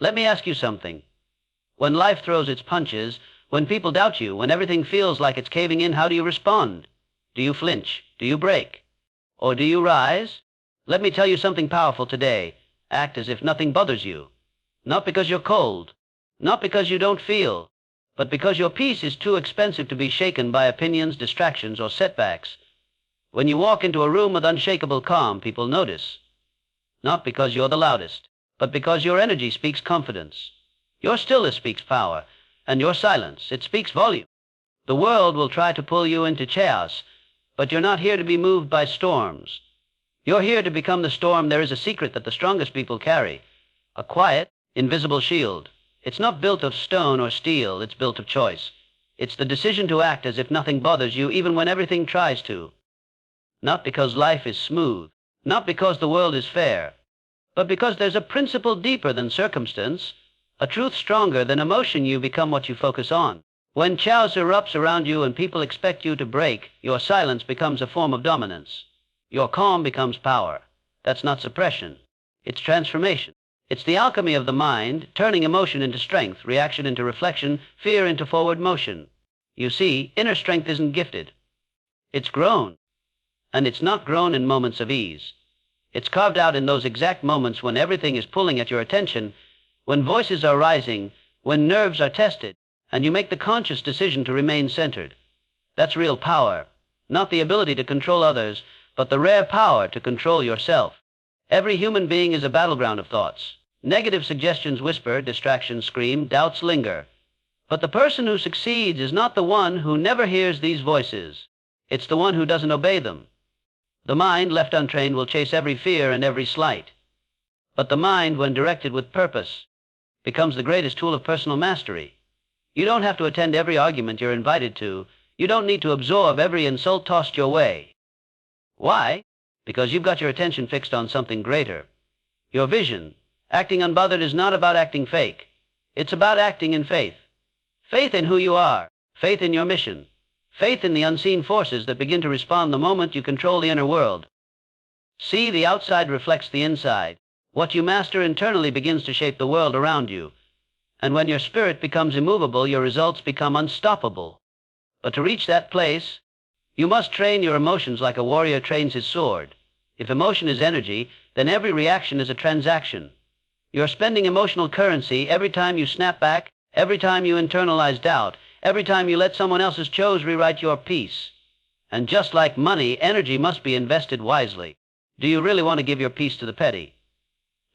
Let me ask you something. When life throws its punches, when people doubt you, when everything feels like it's caving in, how do you respond? Do you flinch? Do you break? Or do you rise? Let me tell you something powerful today. Act as if nothing bothers you. Not because you're cold, not because you don't feel, but because your peace is too expensive to be shaken by opinions, distractions, or setbacks. When you walk into a room with unshakable calm, people notice. Not because you're the loudest, but because your energy speaks confidence. Your stillness speaks power, and your silence, it speaks volume. The world will try to pull you into chaos, but you're not here to be moved by storms. You're here to become the storm. There is a secret that the strongest people carry, a quiet, invisible shield. It's not built of stone or steel, it's built of choice. It's the decision to act as if nothing bothers you, even when everything tries to. Not because life is smooth, not because the world is fair, but because there's a principle deeper than circumstance, a truth stronger than emotion. You become what you focus on. When chaos erupts around you and people expect you to break, your silence becomes a form of dominance. Your calm becomes power. That's not suppression. It's transformation. It's the alchemy of the mind, turning emotion into strength, reaction into reflection, fear into forward motion. You see, inner strength isn't gifted. It's grown. And it's not grown in moments of ease. It's carved out in those exact moments when everything is pulling at your attention, when voices are rising, when nerves are tested, and you make the conscious decision to remain centered. That's real power. Not the ability to control others, but the rare power to control yourself. Every human being is a battleground of thoughts. Negative suggestions whisper, distractions scream, doubts linger. But the person who succeeds is not the one who never hears these voices. It's the one who doesn't obey them. The mind, left untrained, will chase every fear and every slight. But the mind, when directed with purpose, becomes the greatest tool of personal mastery. You don't have to attend every argument you're invited to. You don't need to absorb every insult tossed your way. Why? Because you've got your attention fixed on something greater. Your vision. Acting unbothered is not about acting fake. It's about acting in faith. Faith in who you are. Faith in your mission. Faith in the unseen forces that begin to respond the moment you control the inner world. See, the outside reflects the inside. What you master internally begins to shape the world around you. And when your spirit becomes immovable, your results become unstoppable. But to reach that place, you must train your emotions like a warrior trains his sword. If emotion is energy, then every reaction is a transaction. You're spending emotional currency every time you snap back, every time you internalize doubt, every time you let someone else's chose rewrite your peace. And just like money, energy must be invested wisely. Do you really want to give your peace to the petty,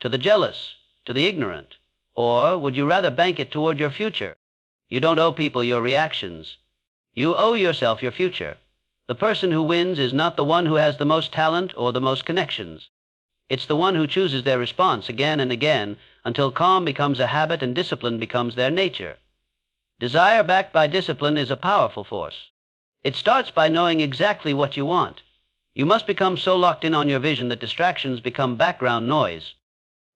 to the jealous, to the ignorant? Or would you rather bank it toward your future? You don't owe people your reactions. You owe yourself your future. The person who wins is not the one who has the most talent or the most connections. It's the one who chooses their response again and again until calm becomes a habit and discipline becomes their nature. Desire backed by discipline is a powerful force. It starts by knowing exactly what you want. You must become so locked in on your vision that distractions become background noise.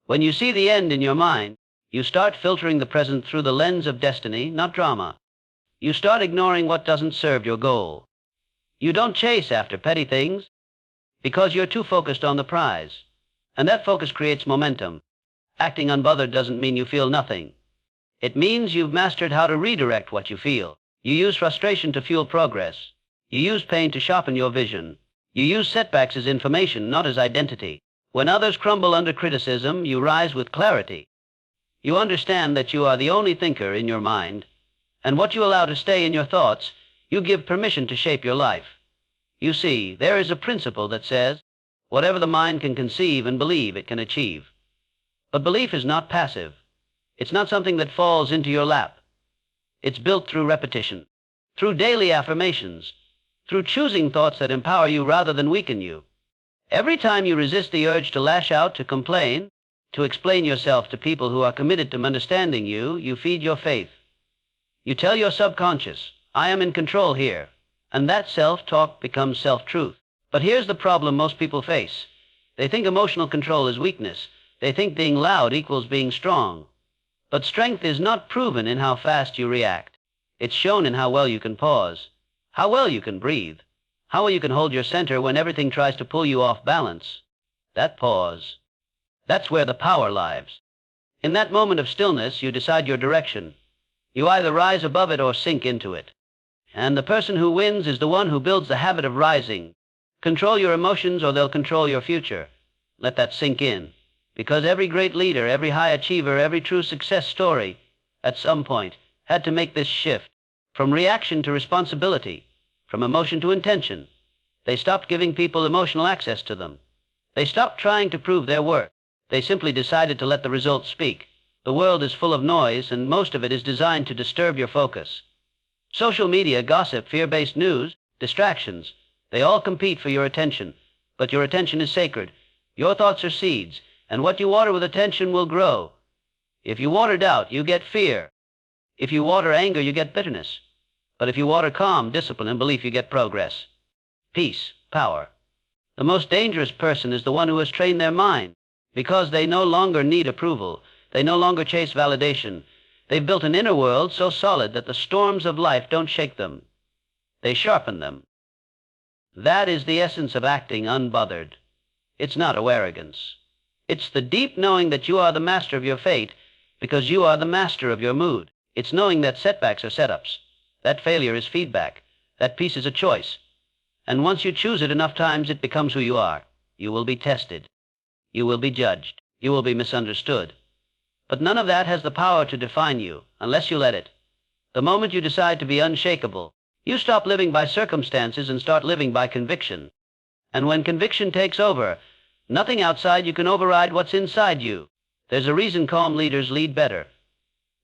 When you see the end in your mind, you start filtering the present through the lens of destiny, not drama. You start ignoring what doesn't serve your goal. You don't chase after petty things because you're too focused on the prize. And that focus creates momentum. Acting unbothered doesn't mean you feel nothing. It means you've mastered how to redirect what you feel. You use frustration to fuel progress. You use pain to sharpen your vision. You use setbacks as information, not as identity. When others crumble under criticism, you rise with clarity. You understand that you are the only thinker in your mind, and what you allow to stay in your thoughts, you give permission to shape your life. You see, there is a principle that says, whatever the mind can conceive and believe, it can achieve. But belief is not passive. It's not something that falls into your lap. It's built through repetition, through daily affirmations, through choosing thoughts that empower you rather than weaken you. Every time you resist the urge to lash out, to complain, to explain yourself to people who are committed to understanding you, you feed your faith. You tell your subconscious, I am in control here, and that self-talk becomes self-truth. But here's the problem most people face. They think emotional control is weakness. They think being loud equals being strong. But strength is not proven in how fast you react. It's shown in how well you can pause, how well you can breathe, how well you can hold your center when everything tries to pull you off balance. That pause, that's where the power lies. In that moment of stillness, you decide your direction. You either rise above it or sink into it. And the person who wins is the one who builds the habit of rising. Control your emotions or they'll control your future. Let that sink in. Because every great leader, every high achiever, every true success story, at some point, had to make this shift. From reaction to responsibility. From emotion to intention. They stopped giving people emotional access to them. They stopped trying to prove their worth. They simply decided to let the results speak. The world is full of noise, and most of it is designed to disturb your focus. Social media, gossip, fear-based news, distractions, they all compete for your attention. But your attention is sacred. Your thoughts are seeds, and what you water with attention will grow. If you water doubt, you get fear. If you water anger, you get bitterness. But if you water calm, discipline, and belief, you get progress. Peace, power. The most dangerous person is the one who has trained their mind, because they no longer need approval. They no longer chase validation. They've built an inner world so solid that the storms of life don't shake them. They sharpen them. That is the essence of acting unbothered. It's not arrogance. It's the deep knowing that you are the master of your fate because you are the master of your mood. It's knowing that setbacks are setups, that failure is feedback, that peace is a choice. And once you choose it enough times, it becomes who you are. You will be tested. You will be judged. You will be misunderstood. But none of that has the power to define you, unless you let it. The moment you decide to be unshakable, you stop living by circumstances and start living by conviction. And when conviction takes over, nothing outside you can override what's inside you. There's a reason calm leaders lead better.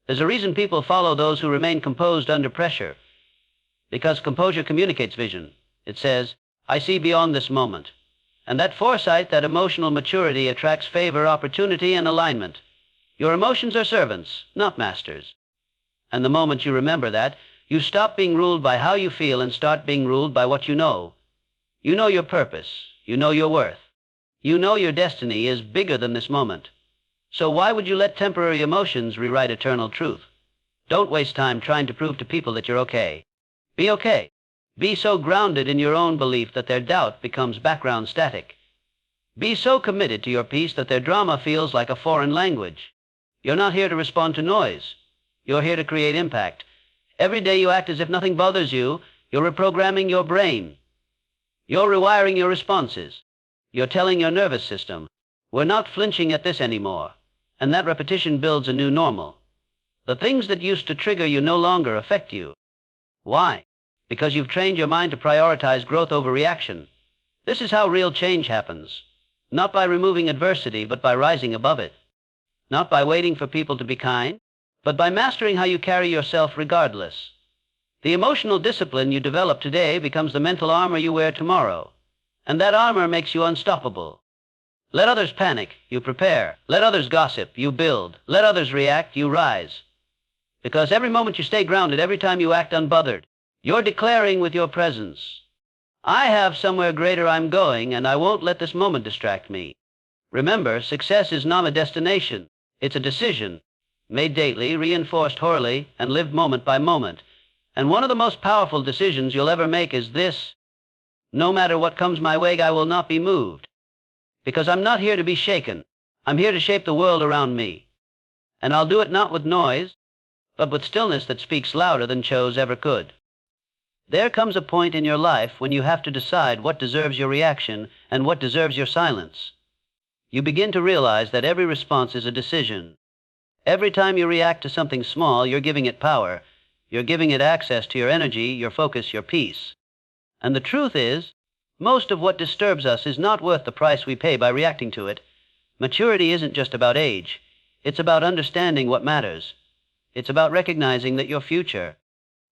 There's a reason people follow those who remain composed under pressure. Because composure communicates vision. It says, I see beyond this moment. And that foresight, that emotional maturity attracts favor, opportunity, and alignment. Your emotions are servants, not masters. And the moment you remember that, you stop being ruled by how you feel and start being ruled by what you know. You know your purpose. You know your worth. You know your destiny is bigger than this moment. So why would you let temporary emotions rewrite eternal truth? Don't waste time trying to prove to people that you're okay. Be okay. Be so grounded in your own belief that their doubt becomes background static. Be so committed to your peace that their drama feels like a foreign language. You're not here to respond to noise. You're here to create impact. Every day you act as if nothing bothers you, you're reprogramming your brain. You're rewiring your responses. You're telling your nervous system, we're not flinching at this anymore. And that repetition builds a new normal. The things that used to trigger you no longer affect you. Why? Because you've trained your mind to prioritize growth over reaction. This is how real change happens. Not by removing adversity, but by rising above it. Not by waiting for people to be kind, but by mastering how you carry yourself regardless. The emotional discipline you develop today becomes the mental armor you wear tomorrow. And that armor makes you unstoppable. Let others panic, you prepare. Let others gossip, you build. Let others react, you rise. Because every moment you stay grounded, every time you act unbothered, you're declaring with your presence, I have somewhere greater I'm going, and I won't let this moment distract me. Remember, success is not a destination. It's a decision, made daily, reinforced hourly, and lived moment by moment. And one of the most powerful decisions you'll ever make is this: no matter what comes my way, I will not be moved. Because I'm not here to be shaken. I'm here to shape the world around me. And I'll do it not with noise, but with stillness that speaks louder than chose ever could. There comes a point in your life when you have to decide what deserves your reaction and what deserves your silence. You begin to realize that every response is a decision. Every time you react to something small, you're giving it power. You're giving it access to your energy, your focus, your peace. And the truth is, most of what disturbs us is not worth the price we pay by reacting to it. Maturity isn't just about age. It's about understanding what matters. It's about recognizing that your future,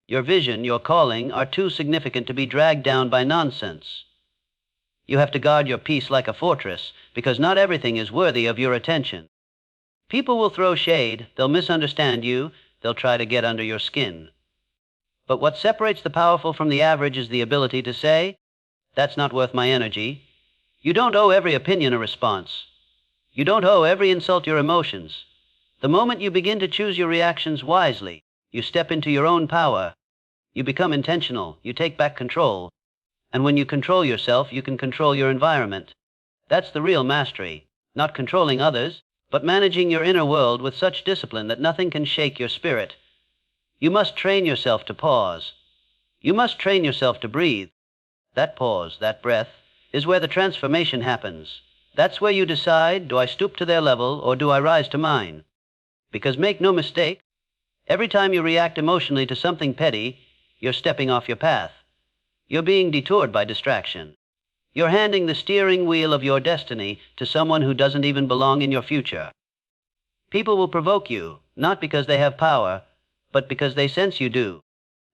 your vision, your calling are too significant to be dragged down by nonsense. You have to guard your peace like a fortress, because not everything is worthy of your attention. People will throw shade, they'll misunderstand you, they'll try to get under your skin. But what separates the powerful from the average is the ability to say, that's not worth my energy. You don't owe every opinion a response. You don't owe every insult your emotions. The moment you begin to choose your reactions wisely, you step into your own power. You become intentional. You take back control. And when you control yourself, you can control your environment. That's the real mastery. Not controlling others, but managing your inner world with such discipline that nothing can shake your spirit. You must train yourself to pause. You must train yourself to breathe. That pause, that breath, is where the transformation happens. That's where you decide, do I stoop to their level or do I rise to mine? Because make no mistake, every time you react emotionally to something petty, you're stepping off your path. You're being detoured by distraction. You're handing the steering wheel of your destiny to someone who doesn't even belong in your future. People will provoke you, not because they have power, but because they sense you do.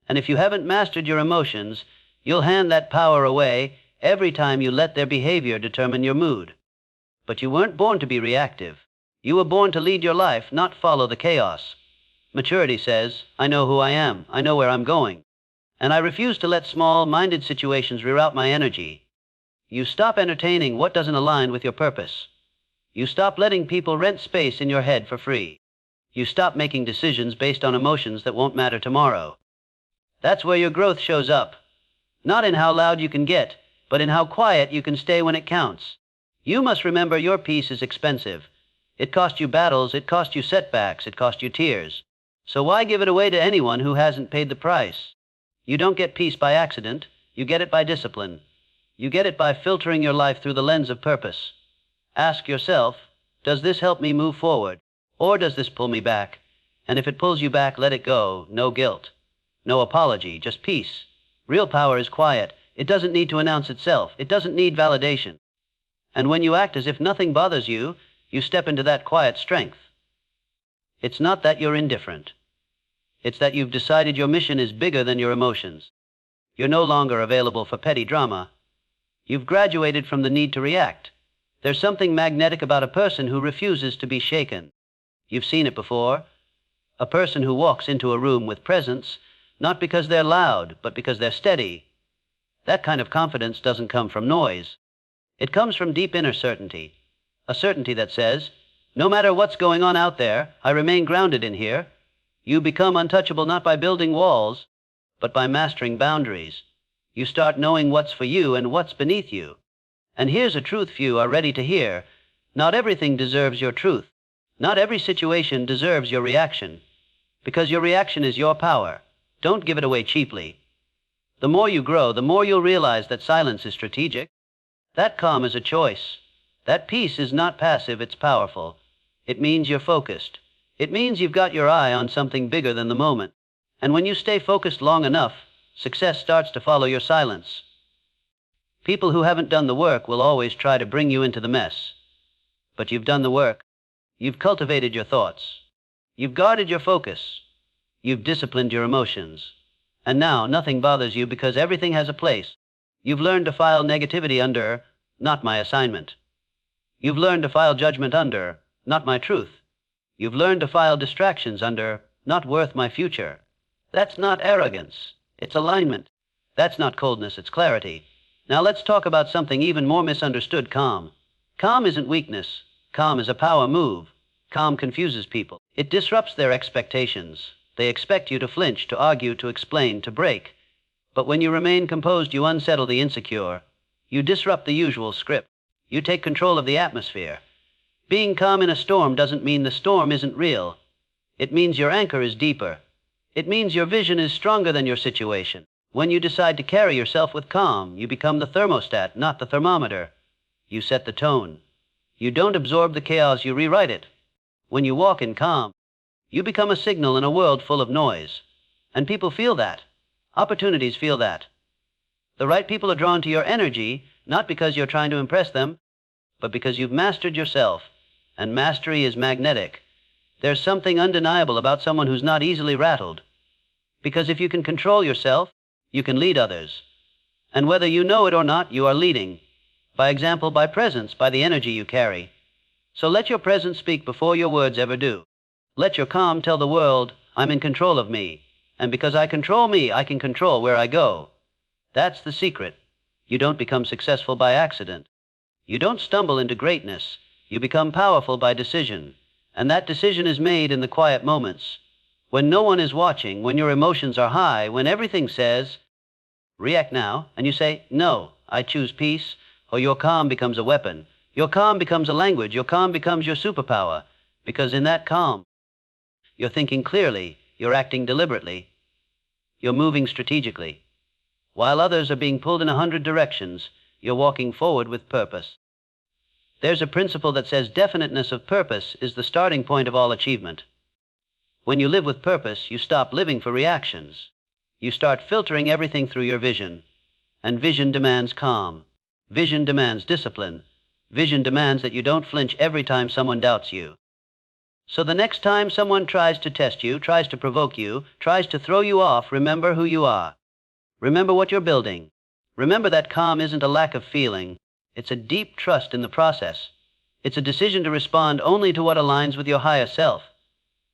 And if you haven't mastered your emotions, you'll hand that power away every time you let their behavior determine your mood. But you weren't born to be reactive. You were born to lead your life, not follow the chaos. Maturity says, I know who I am, I know where I'm going, and I refuse to let small-minded situations reroute my energy. You stop entertaining what doesn't align with your purpose. You stop letting people rent space in your head for free. You stop making decisions based on emotions that won't matter tomorrow. That's where your growth shows up. Not in how loud you can get, but in how quiet you can stay when it counts. You must remember your peace is expensive. It cost you battles, it cost you setbacks, it cost you tears. So why give it away to anyone who hasn't paid the price? You don't get peace by accident. You get it by discipline. You get it by filtering your life through the lens of purpose. Ask yourself, does this help me move forward? Or does this pull me back? And if it pulls you back, let it go. No guilt. No apology, just peace. Real power is quiet. It doesn't need to announce itself. It doesn't need validation. And when you act as if nothing bothers you, you step into that quiet strength. It's not that you're indifferent. It's that you've decided your mission is bigger than your emotions. You're no longer available for petty drama. You've graduated from the need to react. There's something magnetic about a person who refuses to be shaken. You've seen it before. A person who walks into a room with presence, not because they're loud, but because they're steady. That kind of confidence doesn't come from noise. It comes from deep inner certainty. A certainty that says, no matter what's going on out there, I remain grounded in here. You become untouchable not by building walls, but by mastering boundaries. You start knowing what's for you and what's beneath you. And here's a truth few are ready to hear. Not everything deserves your truth. Not every situation deserves your reaction. Because your reaction is your power. Don't give it away cheaply. The more you grow, the more you'll realize that silence is strategic. That calm is a choice. That peace is not passive, it's powerful. It means you're focused. It means you've got your eye on something bigger than the moment. And when you stay focused long enough, success starts to follow your silence. People who haven't done the work will always try to bring you into the mess. But you've done the work. You've cultivated your thoughts. You've guarded your focus. You've disciplined your emotions. And now nothing bothers you because everything has a place. You've learned to file negativity under, not my assignment. You've learned to file judgment under, not my truth. You've learned to file distractions under, not worth my future. That's not arrogance. It's alignment. That's not coldness, it's clarity. Now let's talk about something even more misunderstood, calm. Calm isn't weakness. Calm is a power move. Calm confuses people. It disrupts their expectations. They expect you to flinch, to argue, to explain, to break. But when you remain composed, you unsettle the insecure. You disrupt the usual script. You take control of the atmosphere. Being calm in a storm doesn't mean the storm isn't real. It means your anchor is deeper. It means your vision is stronger than your situation. When you decide to carry yourself with calm, you become the thermostat, not the thermometer. You set the tone. You don't absorb the chaos, you rewrite it. When you walk in calm, you become a signal in a world full of noise. And people feel that. Opportunities feel that. The right people are drawn to your energy, not because you're trying to impress them, but because you've mastered yourself. And mastery is magnetic. There's something undeniable about someone who's not easily rattled. Because if you can control yourself, you can lead others. And whether you know it or not, you are leading. By example, by presence, by the energy you carry. So let your presence speak before your words ever do. Let your calm tell the world, I'm in control of me. And because I control me, I can control where I go. That's the secret. You don't become successful by accident. You don't stumble into greatness. You become powerful by decision. And that decision is made in the quiet moments. When no one is watching, when your emotions are high, when everything says, react now, and you say, no, I choose peace, or your calm becomes a weapon. Your calm becomes a language. Your calm becomes your superpower, because in that calm, you're thinking clearly, you're acting deliberately, you're moving strategically. While others are being pulled in 100 directions, you're walking forward with purpose. There's a principle that says definiteness of purpose is the starting point of all achievement. When you live with purpose, you stop living for reactions. You start filtering everything through your vision. And vision demands calm. Vision demands discipline. Vision demands that you don't flinch every time someone doubts you. So the next time someone tries to test you, tries to provoke you, tries to throw you off, remember who you are. Remember what you're building. Remember that calm isn't a lack of feeling. It's a deep trust in the process. It's a decision to respond only to what aligns with your higher self.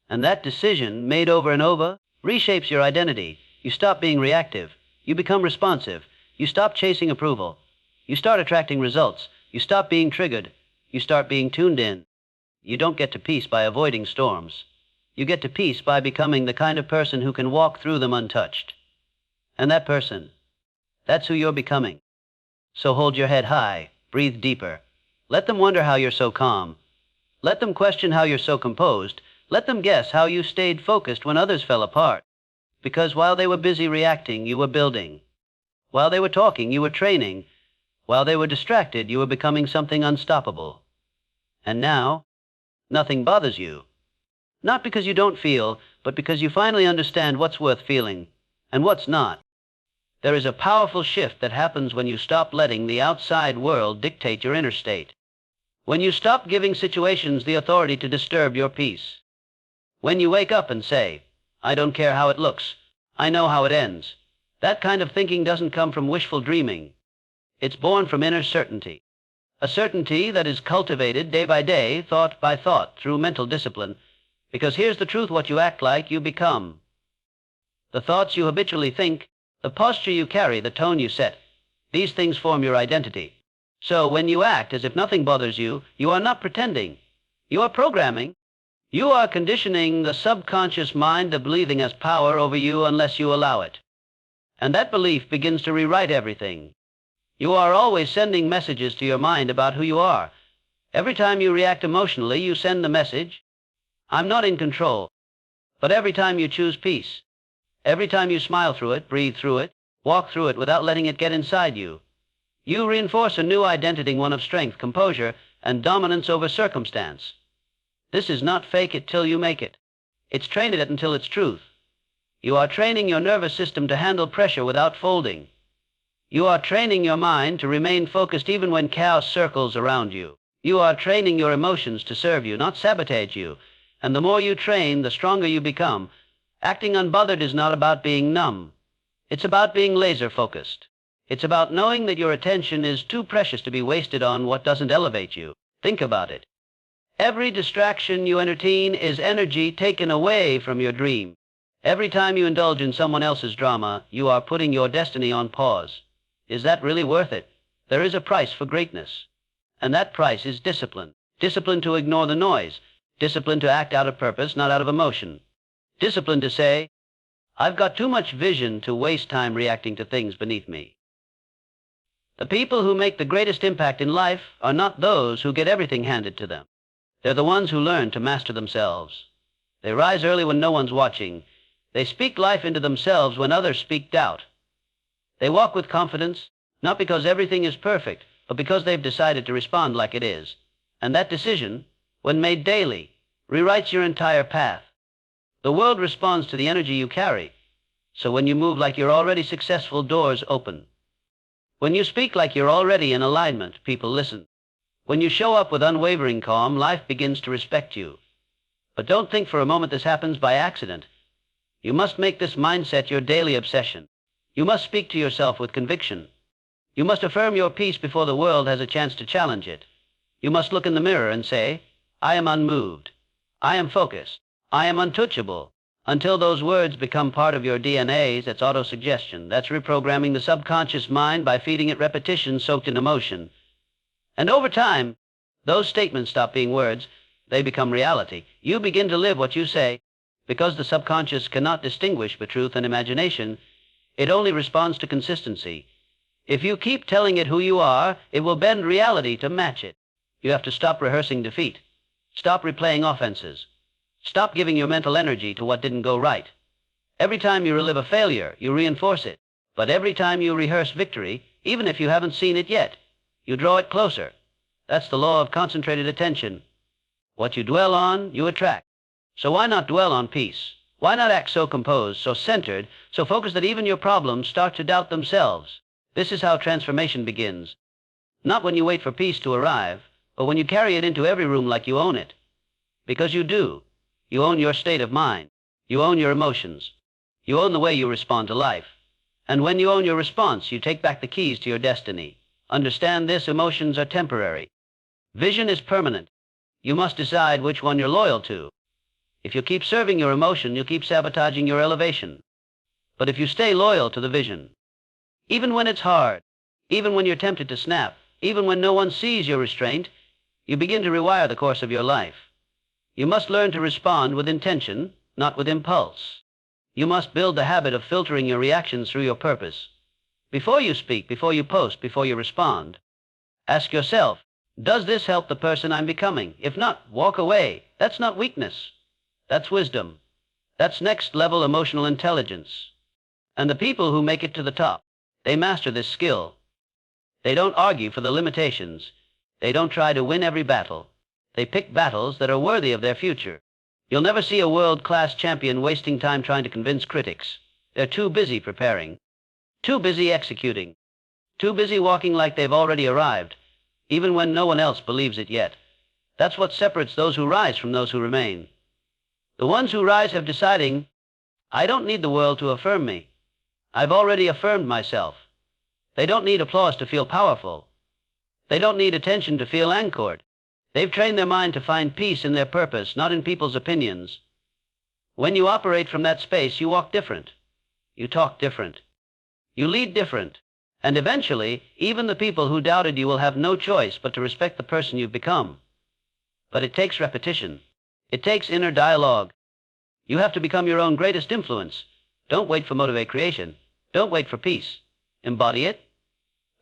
And that decision, made over and over, reshapes your identity. You stop being reactive. You become responsive. You stop chasing approval. You start attracting results. You stop being triggered. You start being tuned in. You don't get to peace by avoiding storms. You get to peace by becoming the kind of person who can walk through them untouched. And that person, that's who you're becoming. So hold your head high, breathe deeper. Let them wonder how you're so calm. Let them question how you're so composed. Let them guess how you stayed focused when others fell apart. Because while they were busy reacting, you were building. While they were talking, you were training. While they were distracted, you were becoming something unstoppable. And now, nothing bothers you. Not because you don't feel, but because you finally understand what's worth feeling and what's not. There is a powerful shift that happens when you stop letting the outside world dictate your inner state. When you stop giving situations the authority to disturb your peace. When you wake up and say, I don't care how it looks, I know how it ends. That kind of thinking doesn't come from wishful dreaming. It's born from inner certainty. A certainty that is cultivated day by day, thought by thought, through mental discipline. Because here's the truth, what you act like, you become. The thoughts you habitually think, the posture you carry, the tone you set, these things form your identity. So when you act as if nothing bothers you, you are not pretending. You are programming. You are conditioning the subconscious mind to believing has power over you unless you allow it. And that belief begins to rewrite everything. You are always sending messages to your mind about who you are. Every time you react emotionally, you send the message, I'm not in control. But every time you choose peace, every time you smile through it, breathe through it, walk through it without letting it get inside you, you reinforce a new identity, one of strength, composure, and dominance over circumstance. This is not fake it till you make it. It's train it until it's truth. You are training your nervous system to handle pressure without folding. You are training your mind to remain focused even when chaos circles around you. You are training your emotions to serve you, not sabotage you. And the more you train, the stronger you become. Acting unbothered is not about being numb. It's about being laser-focused. It's about knowing that your attention is too precious to be wasted on what doesn't elevate you. Think about it. Every distraction you entertain is energy taken away from your dream. Every time you indulge in someone else's drama, you are putting your destiny on pause. Is that really worth it? There is a price for greatness. And that price is discipline. Discipline to ignore the noise. Discipline to act out of purpose, not out of emotion. Discipline to say, I've got too much vision to waste time reacting to things beneath me. The people who make the greatest impact in life are not those who get everything handed to them. They're the ones who learn to master themselves. They rise early when no one's watching. They speak life into themselves when others speak doubt. They walk with confidence, not because everything is perfect, but because they've decided to respond like it is. And that decision, when made daily, rewrites your entire path. The world responds to the energy you carry. So when you move like you're already successful, doors open. When you speak like you're already in alignment, people listen. When you show up with unwavering calm, life begins to respect you. But don't think for a moment this happens by accident. You must make this mindset your daily obsession. You must speak to yourself with conviction. You must affirm your peace before the world has a chance to challenge it. You must look in the mirror and say, I am unmoved. I am focused. I am untouchable. Until those words become part of your DNA, that's autosuggestion. That's reprogramming the subconscious mind by feeding it repetition soaked in emotion. And over time, those statements stop being words. They become reality. You begin to live what you say. Because the subconscious cannot distinguish between truth and imagination, it only responds to consistency. If you keep telling it who you are, it will bend reality to match it. You have to stop rehearsing defeat. Stop replaying offenses. Stop giving your mental energy to what didn't go right. Every time you relive a failure, you reinforce it. But every time you rehearse victory, even if you haven't seen it yet, you draw it closer. That's the law of concentrated attention. What you dwell on, you attract. So why not dwell on peace? Why not act so composed, so centered, so focused that even your problems start to doubt themselves? This is how transformation begins. Not when you wait for peace to arrive, but when you carry it into every room like you own it. Because you do. You own your state of mind. You own your emotions. You own the way you respond to life. And when you own your response, you take back the keys to your destiny. Understand this: emotions are temporary. Vision is permanent. You must decide which one you're loyal to. If you keep serving your emotion, you'll keep sabotaging your elevation. But if you stay loyal to the vision, even when it's hard, even when you're tempted to snap, even when no one sees your restraint, you begin to rewire the course of your life. You must learn to respond with intention, not with impulse. You must build the habit of filtering your reactions through your purpose. Before you speak, before you post, before you respond, ask yourself, does this help the person I'm becoming? If not, walk away. That's not weakness. That's wisdom. That's next-level emotional intelligence. And the people who make it to the top, they master this skill. They don't argue for the limitations. They don't try to win every battle. They pick battles that are worthy of their future. You'll never see a world-class champion wasting time trying to convince critics. They're too busy preparing, too busy executing, too busy walking like they've already arrived, even when no one else believes it yet. That's what separates those who rise from those who remain. The ones who rise have decided, I don't need the world to affirm me. I've already affirmed myself. They don't need applause to feel powerful. They don't need attention to feel anchored. They've trained their mind to find peace in their purpose, not in people's opinions. When you operate from that space, you walk different. You talk different. You lead different. And eventually, even the people who doubted you will have no choice but to respect the person you've become. But it takes repetition. It takes inner dialogue. You have to become your own greatest influence. Don't wait for motivate creation. Don't wait for peace. Embody it.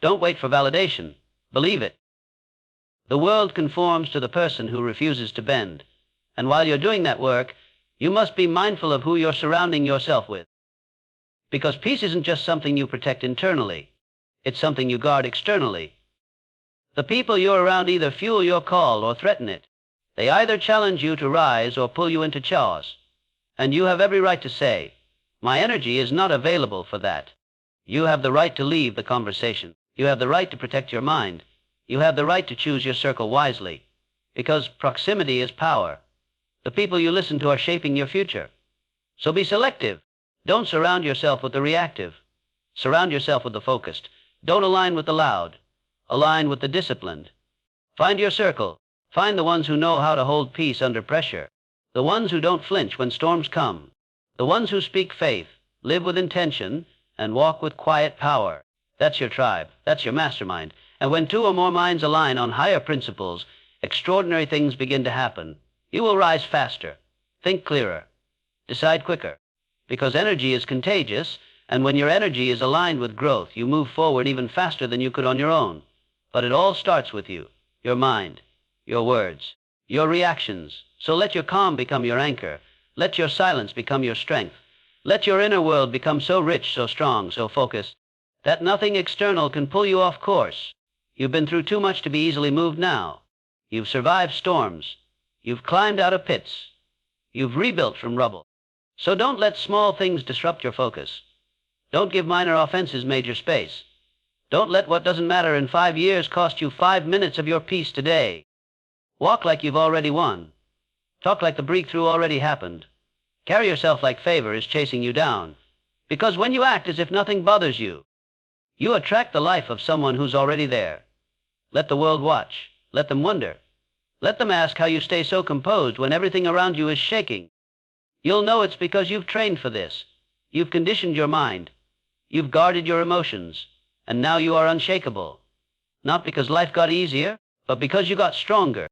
Don't wait for validation. Believe it. The world conforms to the person who refuses to bend. And while you're doing that work, you must be mindful of who you're surrounding yourself with. Because peace isn't just something you protect internally. It's something you guard externally. The people you're around either fuel your call or threaten it. They either challenge you to rise or pull you into chaos. And you have every right to say, my energy is not available for that. You have the right to leave the conversation. You have the right to protect your mind. You have the right to choose your circle wisely, because proximity is power. The people you listen to are shaping your future. So be selective. Don't surround yourself with the reactive. Surround yourself with the focused. Don't align with the loud. Align with the disciplined. Find your circle. Find the ones who know how to hold peace under pressure. The ones who don't flinch when storms come. The ones who speak faith, live with intention, and walk with quiet power. That's your tribe. That's your mastermind. And when two or more minds align on higher principles, extraordinary things begin to happen. You will rise faster, think clearer, decide quicker, because energy is contagious, and when your energy is aligned with growth, you move forward even faster than you could on your own. But it all starts with you, your mind, your words, your reactions. So let your calm become your anchor. Let your silence become your strength. Let your inner world become so rich, so strong, so focused, that nothing external can pull you off course. You've been through too much to be easily moved now. You've survived storms. You've climbed out of pits. You've rebuilt from rubble. So don't let small things disrupt your focus. Don't give minor offenses major space. Don't let what doesn't matter in 5 years cost you 5 minutes of your peace today. Walk like you've already won. Talk like the breakthrough already happened. Carry yourself like favor is chasing you down. Because when you act as if nothing bothers you, you attract the life of someone who's already there. Let the world watch. Let them wonder. Let them ask how you stay so composed when everything around you is shaking. You'll know it's because you've trained for this. You've conditioned your mind. You've guarded your emotions. And now you are unshakable. Not because life got easier, but because you got stronger.